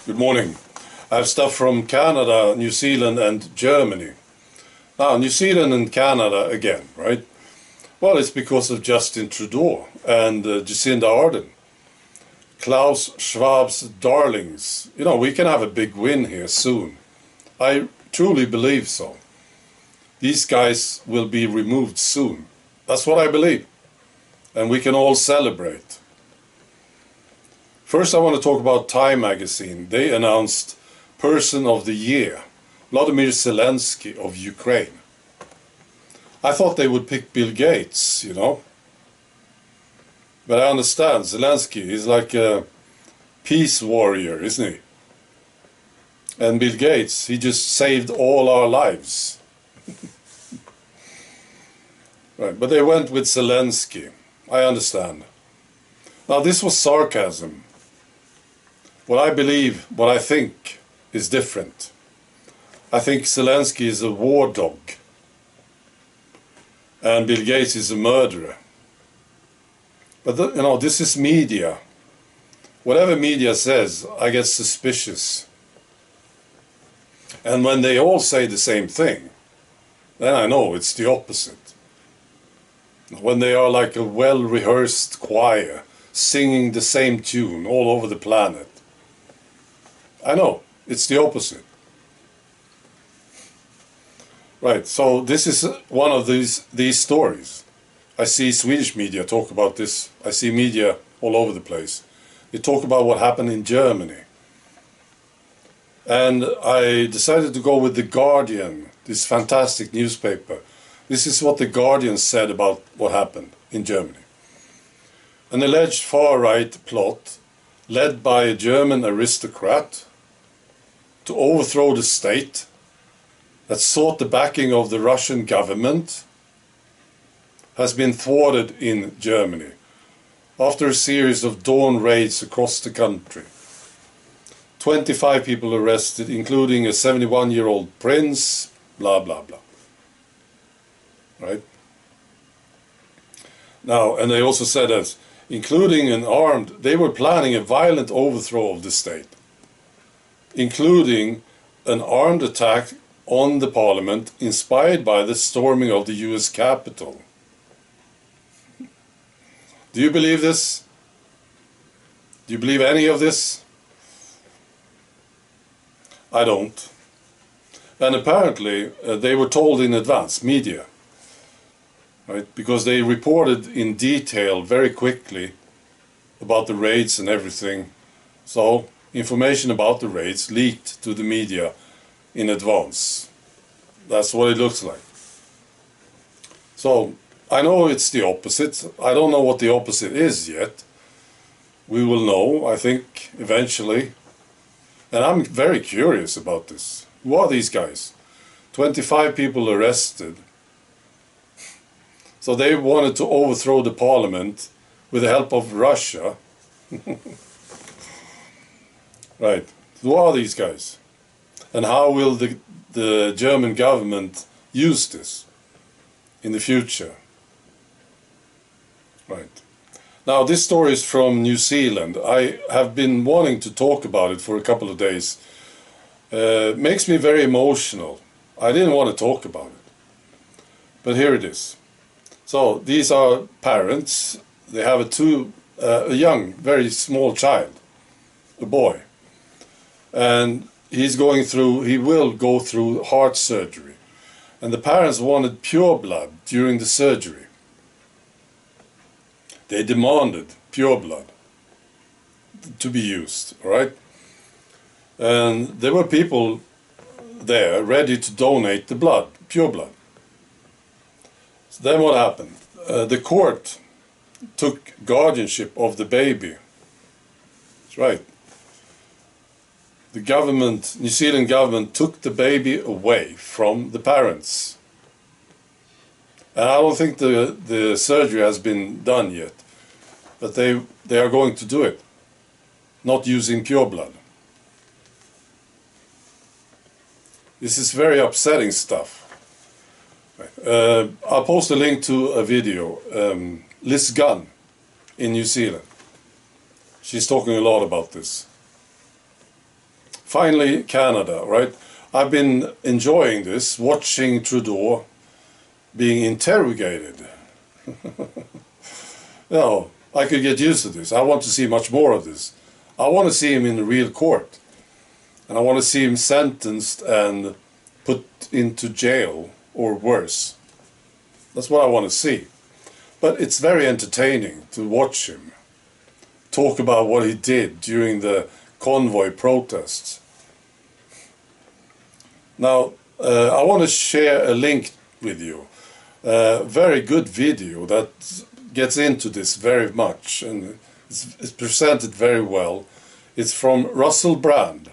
Good morning. I have stuff from Canada, New Zealand and Germany. Now, New Zealand and Canada again, right? Well, it's because of Justin Trudeau and Jacinda Ardern. Klaus Schwab's darlings. You know, we can have a big win here soon. I truly believe so. These guys will be removed soon. That's what I believe. And we can all celebrate. First, I want to talk about Time magazine. They announced Person of the Year, Vladimir Zelensky of Ukraine. I thought they would pick Bill Gates, you know. But I understand, Zelensky is like a peace warrior, isn't he? And Bill Gates, he just saved all our lives. Right, but they went with Zelensky. I understand. Now, this was sarcasm. What I believe, what I think is different. I think Zelensky is a war dog. And Bill Gates is a murderer. But you know, this is media. Whatever media says, I get suspicious. And when they all say the same thing, then I know it's the opposite. When they are like a well-rehearsed choir, singing the same tune all over the planet, I know, it's the opposite. Right, so this is one of these stories. I see Swedish media talk about this. I see media all over the place. They talk about what happened in Germany. And I decided to go with The Guardian, this fantastic newspaper. This is what The Guardian said about what happened in Germany. An alleged far-right plot led by a German aristocrat to overthrow the state that sought the backing of the Russian government has been thwarted in Germany after a series of dawn raids across the country. 25 people arrested, including a 71-year-old prince, blah, blah, blah. Right? Now, and they also said that, including they were planning a violent overthrow of the state, including an armed attack on the parliament inspired by the storming of the US Capitol. Do you believe this? Do you believe any of this? I don't. And apparently they were told in advance, media, right? Because they reported in detail very quickly about the raids and everything. So information about the raids leaked to the media in advance. That's what it looks like. So I know it's the opposite. I don't know what the opposite is yet. We will know, I think, eventually. And I'm very curious about this. Who are these guys? 25 people arrested. So they wanted to overthrow the parliament with the help of Russia. Right. Who are these guys? And how will the German government use this in the future? Right. Now, this story is from New Zealand. I have been wanting to talk about it for a couple of days. Makes me very emotional. I didn't want to talk about it. But here it is. So, these are parents. They have a young, very small child, a boy. And he will go through heart surgery. And the parents wanted pure blood during the surgery. They demanded pure blood to be used, all right? And there were people there ready to donate the blood, pure blood. So then what happened? The court took guardianship of the baby. That's right. The government, New Zealand government, took the baby away from the parents. And I don't think the surgery has been done yet. But they are going to do it. Not using pure blood. This is very upsetting stuff. I'll post a link to a video. Liz Gunn in New Zealand. She's talking a lot about this. finally Canada, right? I've been enjoying this, watching Trudeau being interrogated. No, I could get used to this. I want to see much more of this. I want to see him in the real court. And I want to see him sentenced and put into jail or worse. That's what I want to see. But it's very entertaining to watch him talk about what he did during the convoy protests. Now, I want to share a link with you. A very good video that gets into this very much, and it's presented very well. It's from Russell Brand.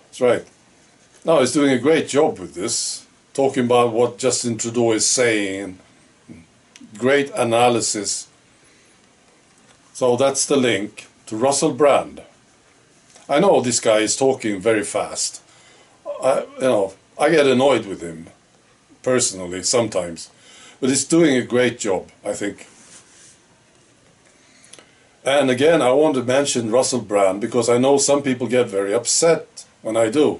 That's right. Now, he's doing a great job with this, talking about what Justin Trudeau is saying. Great analysis. So that's the link to Russell Brand. I know this guy is talking very fast. I get annoyed with him personally sometimes, but he's doing a great job, I think. And again, I want to mention Russell Brand because I know some people get very upset when I do.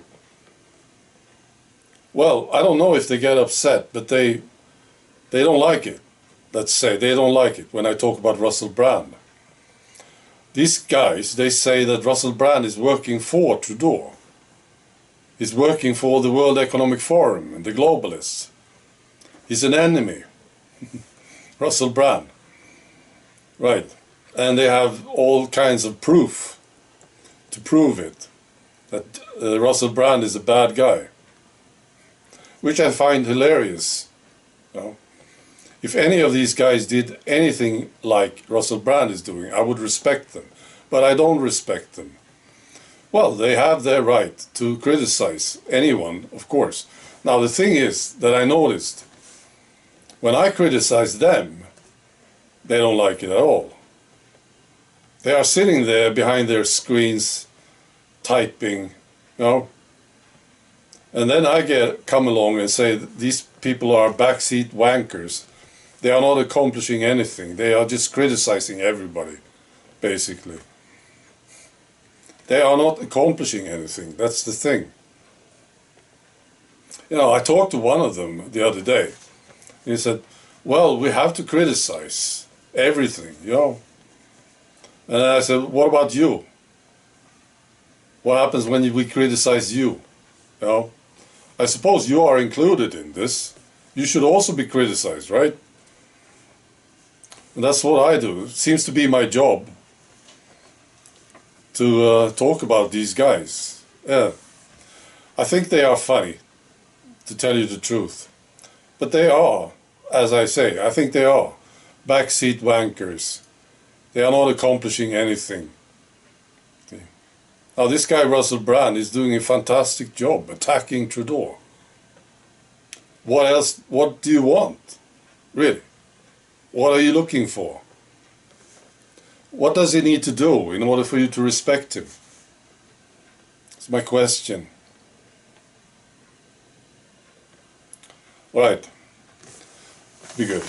Well, I don't know if they get upset, but they don't like it. Let's say they don't like it when I talk about Russell Brand. These guys, they say that Russell Brand is working for Trudeau. He's working for the World Economic Forum and the globalists. He's an enemy. Russell Brand. Right. And they have all kinds of proof to prove it. That Russell Brand is a bad guy. Which I find hilarious. You know? If any of these guys did anything like Russell Brand is doing, I would respect them. But I don't respect them. Well, they have their right to criticize anyone, of course. Now, the thing is that I noticed, when I criticize them, they don't like it at all. They are sitting there behind their screens, typing, you know. And then I come along and say that these people are backseat wankers. They are not accomplishing anything. They are just criticizing everybody, basically. They are not accomplishing anything. That's the thing. You know, I talked to one of them the other day. He said, well, we have to criticize everything, you know. And I said, what about you? What happens when we criticize you? You know, I suppose you are included in this. You should also be criticized, right? And that's what I do. It seems to be my job to talk about these guys. Yeah. I think they are funny, to tell you the truth. But they are, as I say, I think they are backseat wankers. They are not accomplishing anything. Now this guy Russell Brand is doing a fantastic job attacking Trudeau. What else? What do you want? Really? What are you looking for? What does he need to do in order for you to respect him? That's my question. Right. Be good.